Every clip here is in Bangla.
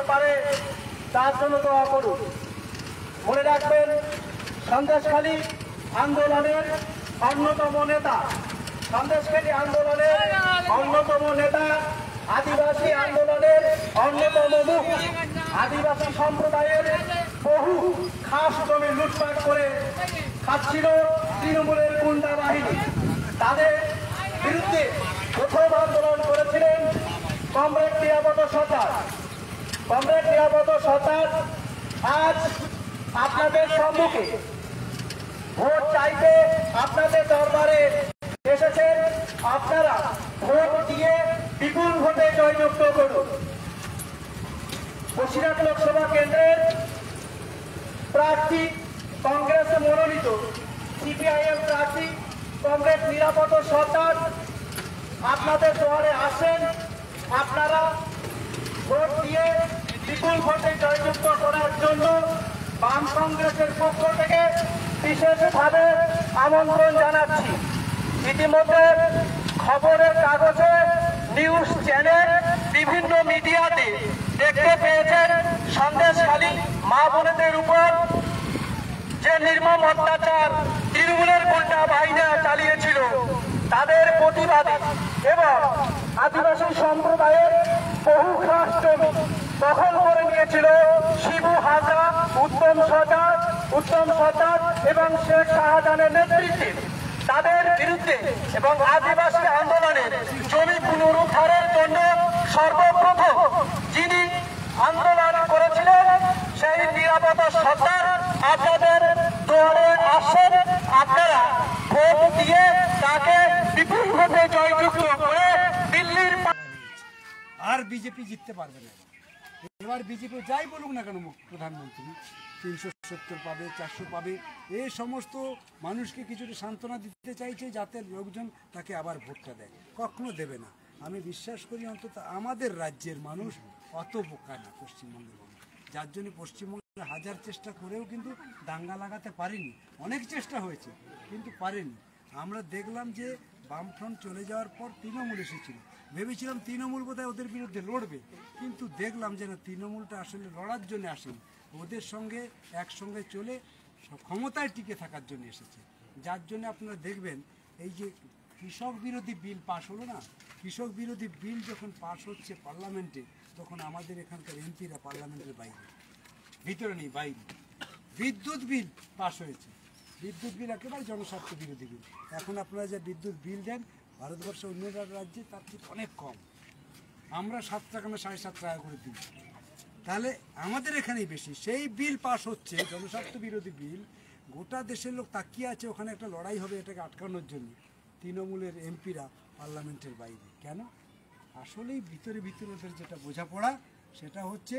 পারে তার জন্য দোয়া করুন। মনে রাখবেন, সন্দেশখালী আন্দোলনের অন্যতম নেতা, সন্দেশখালী আন্দোলনের অন্যতম নেতা, আদিবাসী আন্দোলনের অন্যতম মুখ, আদিবাসী সম্প্রদায়ের বহু খাস জমি লুটপাট করে খাচ্ছিল তৃণমূলের গুন্ডা বাহিনী। তাদের বিরুদ্ধে প্রথম আন্দোলন করেছিলেন কমরেড নিরাপদ সরকার। কমরেড নিরাপদ সরকার আজ আপনাদের সম্মুখে ভোট চাইতে আপনাদের দরবারে এসেছেন। আপনারা ভোট দিয়ে বিপুল ভোটে জয়যুক্ত করুন। বসিরহাট লোকসভা কেন্দ্রের প্রার্থী, কংগ্রেস মনোনীত সিপিআইএম প্রার্থী কমরেড নিরাপদ সরকার আপনাদের দুয়ারে আসেন। আপনারা ভোট দিয়ে বিপুল ভোটে জয়যুক্ত করার জন্য বাম কংগ্রেসের পক্ষ থেকে বিশেষভাবে আমন্ত্রণ জানাচ্ছি। ইতিমধ্যে খবরের কাগজে, নিউজ চ্যানেল, বিভিন্ন মিডিয়াতে দেখতে পেয়েছেন সন্দেশখালী মা বোনেদের উপর যে নির্মম অত্যাচার তৃণমূলের গুন্ডা বাহিনী চালিয়েছিল, তাদের প্রতিবাদে এবং আদিবাসী সম্প্রদায়ের বহু খাস জমি দখল করে নিয়েছিল শিবু হাজরা, উত্তম সরকার এবং শেখ শাহজাহানের নেতৃত্বে। তাদের বিরুদ্ধে এবং আদিবাসী আন্দোলনের জমি পুনরুদ্ধারের জন্য সর্বপ্রথম যিনি আন্দোলন করেছিলেন সেই নিরাপদ সরকার আপনাদের দুয়ারে আসেন। আপনারা ভোট দিয়ে তাকে বিপুল ভোটে জয়যুক্ত করে দিল্লির আর বিজেপি জিততে পারবে না। এবার বিজেপি যাই বলুক না কেন প্রধানমন্ত্রী 370 পাবে, 400 পাবে, এই সমস্ত মানুষকে কিছুটা সান্ত্বনা দিতে চাইছে যাতে লোকজন তাকে আবার ভোটটা দেয়। কখনো দেবে না। আমি বিশ্বাস করি অন্তত আমাদের রাজ্যের মানুষ অত বোকা না পশ্চিমবঙ্গের মানুষ, যার জন্য পশ্চিমবঙ্গে হাজার চেষ্টা করেও কিন্তু দাঙ্গা লাগাতে পারেনি। অনেক চেষ্টা হয়েছে কিন্তু পারেনি। আমরা দেখলাম যে বামফ্রন্ট চলে যাওয়ার পর তৃণমূল এসেছিল, ভেবেছিলাম তৃণমূল বোধহয় ওদের বিরুদ্ধে লড়বে, কিন্তু দেখলাম যে না, তৃণমূলটা আসলে লড়ার জন্য আসেনি, ওদের সঙ্গে একসঙ্গে চলে ক্ষমতায় টিকে থাকার জন্য এসেছে। যার জন্য আপনারা দেখবেন এই যে কৃষক বিরোধী বিল পাশ হলো না, কৃষক বিরোধী বিল যখন পাশ হচ্ছে পার্লামেন্টে, তখন আমাদের এখানকার এমপিরা পার্লামেন্টের বাইরে, ভিতরে নেই বাইরে। বিদ্যুৎ বিল পাশ হয়েছে, বিদ্যুৎ বিল একেবারে জনস্বার্থ বিরোধী বিল। এখন আপনারা যে বিদ্যুৎ বিল দেন ভারতবর্ষের অন্য রাজ্যে তার থেকে অনেক কম। আমরা 7 টাকা না 7.5 টাকা করে দিই, তাহলে আমাদের এখানেই বেশি। সেই বিল পাশ হচ্ছে জনস্বার্থ বিরোধী বিল, গোটা দেশের লোক তাকিয়ে আছে, ওখানে একটা লড়াই হবে এটাকে আটকানোর জন্য। তৃণমূলের এমপিরা পার্লামেন্টের বাইরে কেন? আসলেই ভিতরে ওদের যেটা বোঝাপড়া সেটা হচ্ছে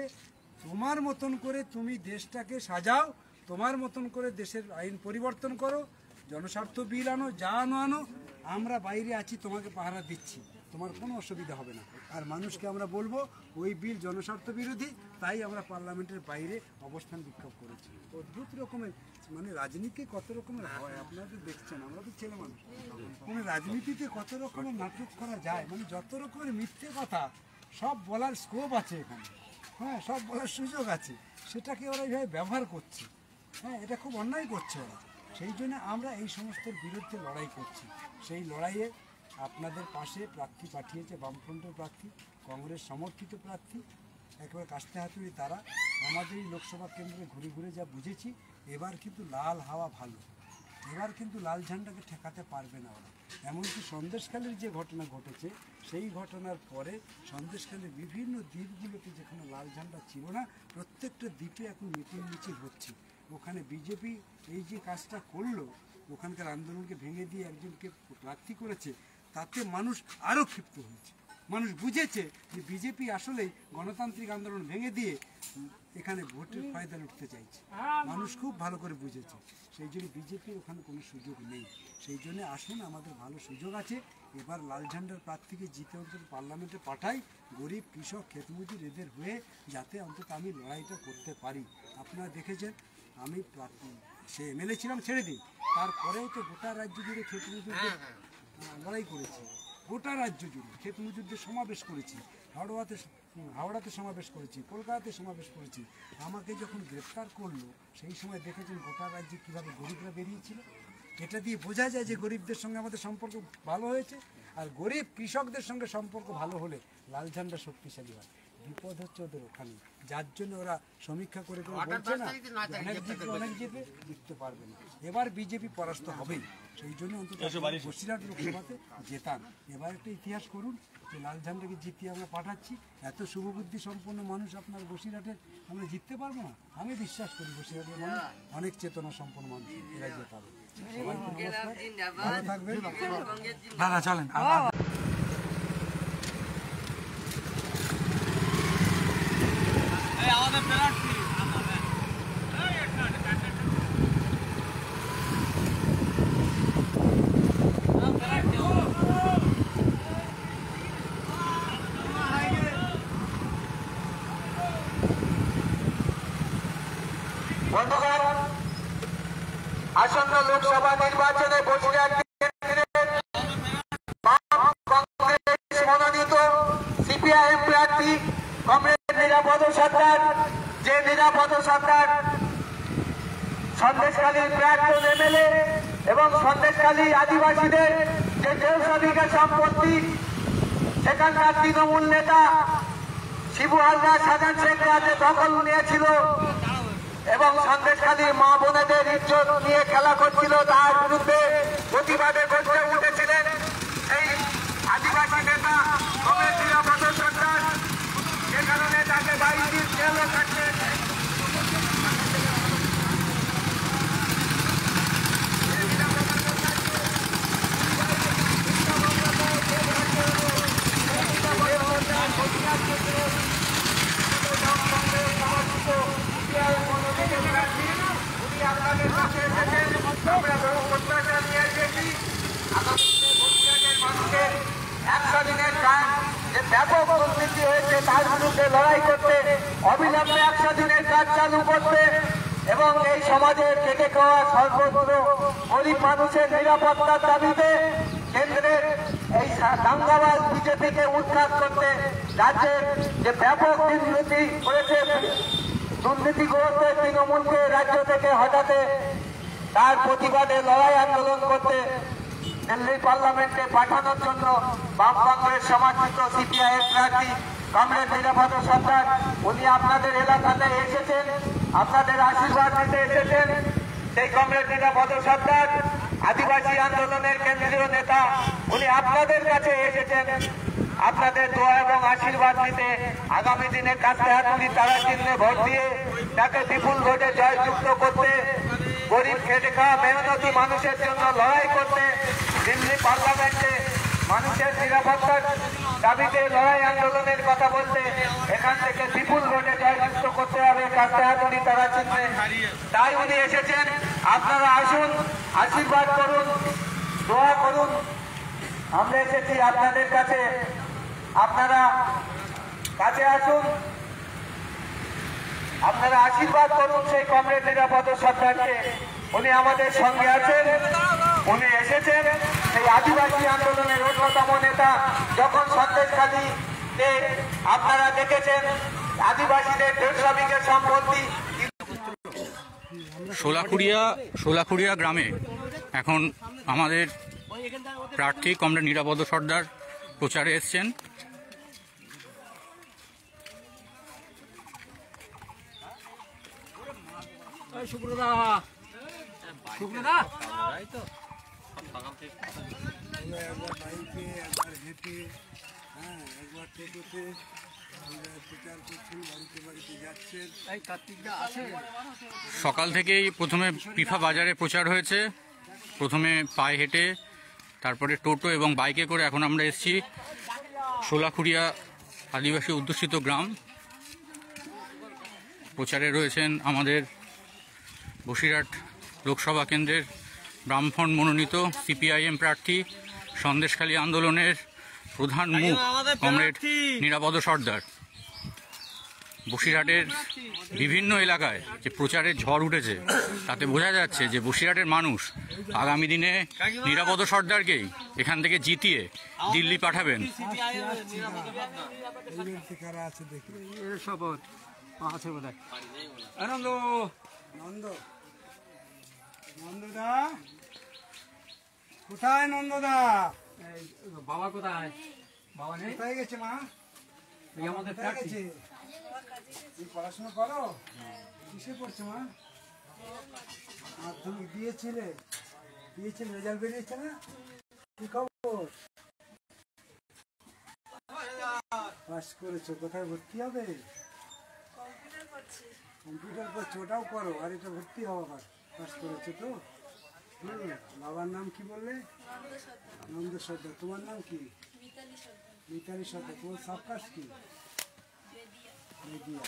তোমার মতন করে তুমি দেশটাকে সাজাও, তোমার মতন করে দেশের আইন পরিবর্তন করো, জনস্বার্থ বিল আনো, যা আনো, আমরা বাইরে আছি, তোমাকে পাহারা দিচ্ছি, তোমার কোনো অসুবিধা হবে না। আর মানুষকে আমরা বলবো ওই বিল জনস্বার্থ বিরোধী, তাই আমরা পার্লামেন্টের বাইরে অবস্থান বিক্ষোভ করেছি। অদ্ভুত রকমের মানে রাজনীতি কত রকমের হয় আপনারা তো দেখছেন, আমরা তো ছেলে মানুষ, মানে রাজনীতিতে কত রকমের নাটক করা যায়, মানে যত রকমের মিথ্যে কথা সব বলার স্কোপ আছে এখানে, হ্যাঁ, সব বলার সুযোগ আছে, সেটাকে ওরা এইভাবে ব্যবহার করছে। হ্যাঁ, এটা খুব অন্যায় করছে ওরা। সেই জন্য আমরা এই সমস্তের বিরুদ্ধে লড়াই করছি। সেই লড়াইয়ে আপনাদের পাশে প্রার্থী পাঠিয়েছে বামফ্রন্টের প্রার্থী, কংগ্রেস সমর্থিত প্রার্থী, একেবারে কাস্তে হাতুড়ি তারা। আমাদের এই লোকসভা কেন্দ্রে ঘুরে ঘুরে যা বুঝেছি, এবার কিন্তু লাল হাওয়া ভালো, এবার কিন্তু লাল ঝান্ডাকে ঠেকাতে পারবে না ওরা। এমনকি সন্দেশখালীর যে ঘটনা ঘটেছে, সেই ঘটনার পরে সন্দেশখালীর বিভিন্ন দ্বীপগুলোতে যেখানে লাল ঝান্ডা ছিল না, প্রত্যেকটা দ্বীপে এখন মিটিং মিছিল হচ্ছে। ওখানে বিজেপি এই যে কাজটা করলো, ওখানকার আন্দোলনকে ভেঙে দিয়ে একজনকে প্রার্থী করেছে, তাতে মানুষ আরও ক্ষিপ্ত হয়েছে। মানুষ বুঝেছে যে বিজেপি আসলেই গণতান্ত্রিক আন্দোলন ভেঙে দিয়ে এখানে ভোটের ফায়দা লুটতে চাইছে। মানুষ খুব ভালো করে বুঝেছে। সেই জন্য বিজেপির ওখানে কোনো সুযোগ নেই। সেই জন্য আসুন, আমাদের ভালো সুযোগ আছে। এবার লাল ঝান্ডার প্রার্থীকে জিতে অন্তত পার্লামেন্টে পাঠাই, গরিব কৃষক ক্ষেতমজুর এদের হয়ে, যাতে অন্তত আমি লড়াইটা করতে পারি। আপনারা দেখেছেন আমি সে এমএলএ ছিলাম, ছেড়ে দিই, তারপরেও তো গোটা রাজ্য জুড়ে ক্ষেতমজুরদের লড়াই করেছি, গোটা রাজ্য জুড়ে ক্ষেতমজুরদের সমাবেশ করেছি, হাওড়াতে হাওড়াতে সমাবেশ করেছি, কলকাতাতে সমাবেশ করেছি। আমাকে যখন গ্রেপ্তার করলো সেই সময় দেখেছেন গোটা রাজ্যে কীভাবে গরিবরা বেরিয়েছিল। এটা দিয়ে বোঝা যায় যে গরিবদের সঙ্গে আমাদের সম্পর্ক ভালো হয়েছে। আর গরিব কৃষকদের সঙ্গে সম্পর্ক ভালো হলে লাল ঝান্ডা শক্তিশালী হয়। বিপদ হচ্ছে ওদের ওখানে, যার জন্য ওরা সমীক্ষা করে বলছে না অনেক জিততে পারবে না। এবার বিজেপি পরাস্ত হবেই, সেই জন্য অন্তত বসিরহাট লোকসভাতে জেতান। এবার একটা ইতিহাস করুন যে লাল ঝান্ডাকে জিতিয়ে আমরা পাঠাচ্ছি। এত শুভবুদ্ধি সম্পন্ন মানুষ আপনার বসিরহাটের আমরা জিততে পারবো না? আমি বিশ্বাস করি বসিরহাটের মানুষ অনেক চেতনা সম্পন্ন মানুষ, এরা জেতাবে। সবাইকে নমস্কার, ভালো থাকবেন দাদা, চলেন। বন্ধুগণ, আসন্ন লোকসভা নির্বাচনে বসিরহাট কংগ্রেস মনোনীত সিপিআইএম প্রার্থী কমরেড নিরাপদ সরকার, যে নিরাপদ সরকার সন্দেশখালীর প্রাক্তন এমএলএ এবং সন্দেশখালী আদিবাসীদের যে 150 বিঘা সম্পত্তি সেখানকার তৃণমূল নেতা শিবু হালদার শাহজাহান শেখ রাজে দখল নিয়েছিল এবং সন্দেশখালীর মা বোনেদের ইজ্জত নিয়ে খেলা করছিল, তার বিরুদ্ধে প্রতিবাদে গর্জে উঠেছিলেন এই আদিবাসী নেতা কমরেড নিরাপদ সরকার। যে কারণে তাকে 22 দিন জেলে থাকতে আমরা বহু প্রত্যাশা নিয়ে এসেছি। আগামী মানুষের 100 দিনের কাজ যে ব্যাপক দুর্নীতি হয়েছে তার বিরুদ্ধে লড়াই করতে, অবিলম্বে 100 দিনের কাজ চালু করতে এবং এই সমাজের কেটে খাওয়া সর্বত্র গরিব মানুষের নিরাপত্তার দাবিতে কেন্দ্রের এই দাঙ্গাবাজ বিজেপিকে উৎখাত করতে, রাজ্যের যে ব্যাপক দুর্নীতি করেছে দুর্নীতিগ্রস্ত তৃণমূলকে রাজ্য থেকে হটাতে, তার প্রতিবাদে লড়াই আন্দোলন করতে দিল্লি পার্লামেন্টে পাঠানোর জন্য বাম কংগ্রেস সমর্থিত সিপিআইএম প্রার্থী কমরেড নিরাপদ সরকার উনি আপনাদের এলাকাতে এসেছেন, আপনাদের আশীর্বাদ নিতে এসেছেন। সেই কমরেড নিরাপদ সরকার আদিবাসী আন্দোলনের কেন্দ্রীয় নেতা, উনি আপনাদের কাছে এসেছেন আপনাদের দোয়া এবং আশীর্বাদ নিতে, আগামী দিনে কাছে হাতুড়ি তারা চিহ্নে ভোট দিয়ে তাকে বিপুল ভোটে জয়যুক্ত করতে, গরিব খেটে খাওয়া মেহনতি মানুষের জন্য লড়াই করতে, দিল্লি পার্লামেন্টে মানুষের নিরাপত্তার দাবিতে লড়াই আন্দোলনের কথা বলতে, এখান থেকে বিপুল ভোটে জয়যুক্ত করতে হবে কাছে হাতুড়ি তারা চিহ্নে। তাই উনি এসেছেন, আপনারা আসুন, আশীর্বাদ করুন, দোয়া করুন। আমরা এসেছি আপনাদের কাছে, আপনারা কাছে আসুন, আপনারা আশীর্বাদ করুন সেই কমরেড নিরাপদ সরকারকে। উনি আমাদের সঙ্গে আছেন, উনি এসেছেন সেই আদিবাসী আন্দোলনের অন্যতম নেতা। যখন সন্দেশখালীতে আপনারা দেখেছেন আদিবাসীদের 150 বিঘা সম্পত্তি, শোলাখুড়িয়া গ্রামে এখন আমাদের প্রার্থী কমরেড নিরাপদ সর্দার প্রচারে এসছেন। সকাল থেকেই প্রথমে পিফা বাজারে প্রচার হয়েছে, প্রথমে পায়ে হেঁটে, তারপরে টোটো এবং বাইকে করে এখন আমরা এসেছি শোলাখুড়িয়া আদিবাসী অধ্যুষিত গ্রাম। প্রচারে রয়েছেন আমাদের বসিরহাট লোকসভা কেন্দ্রের বামফ্রন্ট মনোনীত সিপিআইএম প্রার্থী, সন্দেশখালী আন্দোলনের প্রধান মুখ কমরেড নিরাপদ সর্দার। বসিরহাটের বিভিন্ন এলাকায় যে প্রচারের ঝড় উঠেছে তাতে বোঝা যাচ্ছে যে বসিরহাটের মানুষ আগামী দিনে নিরাপদ সর্দারকেই এখান থেকে জিতিয়ে দিল্লি পাঠাবেন। শপথ আছে বোধ হয়। আনন্দ নন্দ নন্দদা কোথায়? নন্দদা বাবা কোথায়? বাবা নেই, কোথায় গেছে মা? এই আমাদের কোথায় গেছে? তুমি পড়াশোনা করো? কিসে পড়ছো মা? মাধ্যমিক দিয়েছিলে? রেজাল্ট বেরিয়েছে না? কি খবর? পাস করেছো? কোথায় ভর্তি হবে? কম্পিউটার করছো, ওটাও করো, আর এটা ভর্তি হও আবার। পাস করেছো তো? বাবার নাম কি বললে? নন্দ সর্দার। তোমার নাম কি? মিতালি সর্দার। তোমার সাবকাস্ট কি? বেদিয়া।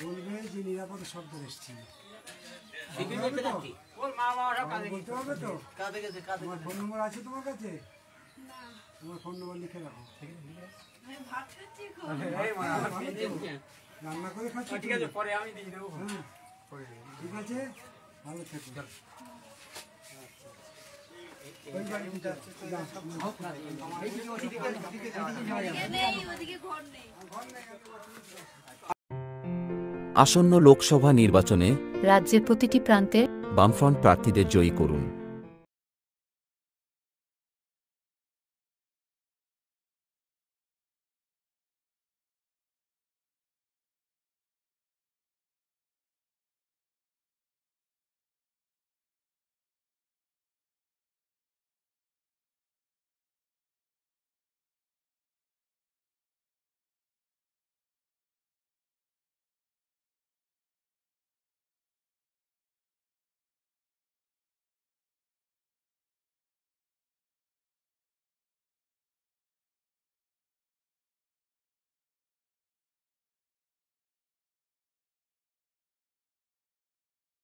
বলবে যে নিরাপদ সর্দার এসছে। বলতে হবে তো? তোমার ফোন নম্বর আছে তোমার কাছে? তোমার ফোন নম্বর লিখে রাখো। রান্না করে খাচ্ছি? ঠিক আছে, পরে আমি দিয়ে দেবো। ঠিক আছে, ভালো থেকো। ওই বাড়িতে যাচ্ছে, যাও। আসন্ন লোকসভা নির্বাচনে রাজ্যের প্রতিটি প্রান্তে বামফ্রন্ট প্রার্থীদের জয়ী করুন।